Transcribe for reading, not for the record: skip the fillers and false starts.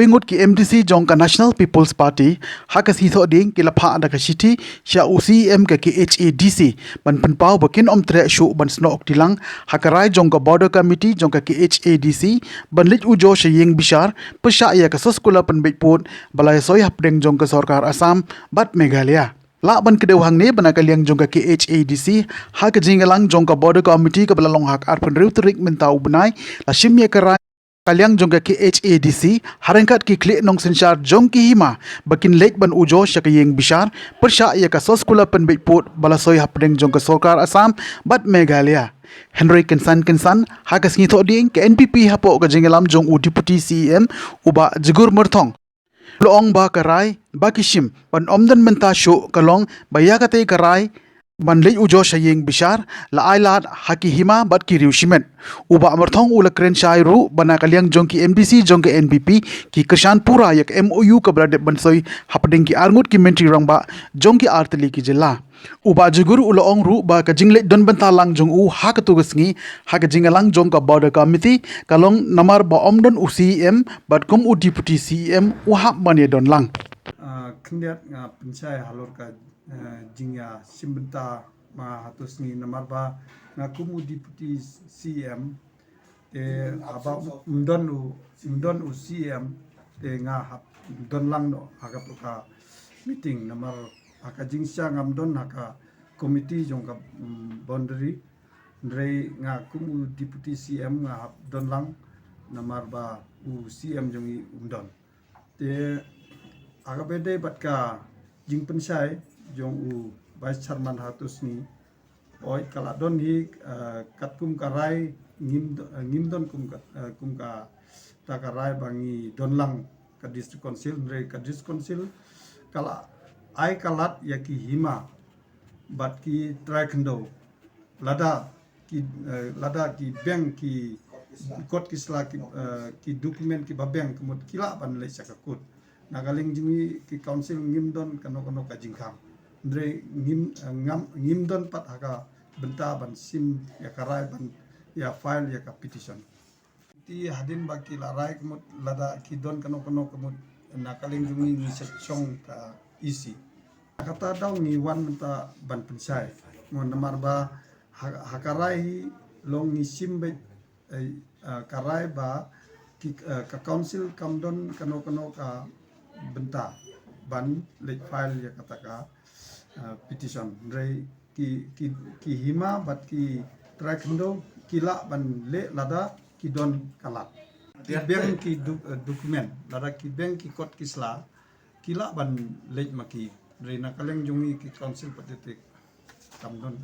Haringut ki MDC jong ka National People's Party hakas hitho ding ki lapha ada ka city sya UCM ka ki HADC ban penpau bakin om tre shu ban snok tilang hakarai jong ka border committee jong ka ki HADC ban lit ujo shaying bishar pesha ya ka soskula pen beput balai soi hapdeng jong ka sarkar Assam bat Meghalaya. La ban kedeu hang ni bana kaliang jong ka ki HADC ha ka jingalang jong ka border committee ka balalong hak ar pen riu terik mentau benai la shimye karai kaliang jong ki HADC harangkat ki klik nong sensyar jong ki hima bakin lek ban ujo syakayeng bishar persya ya ka soskula pen beput balasoi hapdeng jong ka sarkar Assam bat Meghalaya. Henry Kensan hakas ngitho ding ke NPP hapo ka jingalam jong u deputy CEM uba jigur merthong loong ba karai ba kishim ban omdan menta shu kalong bayakate karai ban lei ujo shayeng bishar la ailat haki hima bat ki riushimen uba amarthong ula kren shairu bana kaliang jong ki MDC jong ki NPP ki krishan pura yak MOU ka brade bansoi hapding ki arngut ki mentri rangba jong ki arteli ki jilla uba jugur ula ong ru ba ka jingle don bentalang jong u ha ka tugasngi ha ka jingalang jong ka border committee kalong namar ba omdon UCM bat kum u deputy CEM u hap mane don lang kendiat nga pensai halor ka jingya simbenta ma hatus ni namar ba nga kumu deputy CM te aba undon u CM te nga hap don lang no aga ka meeting namar aka jingsya ngamdon aka committee jong ka boundary ndrei nga kumu deputy CM nga hap don lang namar ba u CM jong i undon te aga bede bat ka jing pensai jong u vice chairman hatus ni oi kala don hi katkum karai ngimdon kum ka takarai bangi donlang ka district council re ka district council kala ai kalat ya ki hima bat ki try kendo lada ki bank ki kot ki sla ki dokumen ki ba bank kemut kila ban le sakakut nagaling jingi ki council ngimdon kano ka jingkam ndre ngimdon pat haka benta ban sim ya karai ban ya file ya ka petition ti hadin baki larai kemut lada ki don kano kemut nakaling jingi ni seksong ka isi kata daw ni wan menta ban pensai mon namar ba hakarai long ni simbe karai ba ki ka council kamdon kano ka benta ban late file ya kata ka petition re ki hima bat ki trakendo kila ban le lada ki don kalat ki bank ki dokumen lada ki bank ki kot kisla kila ban late maki re nakaleng jungi ki council patetik kamdon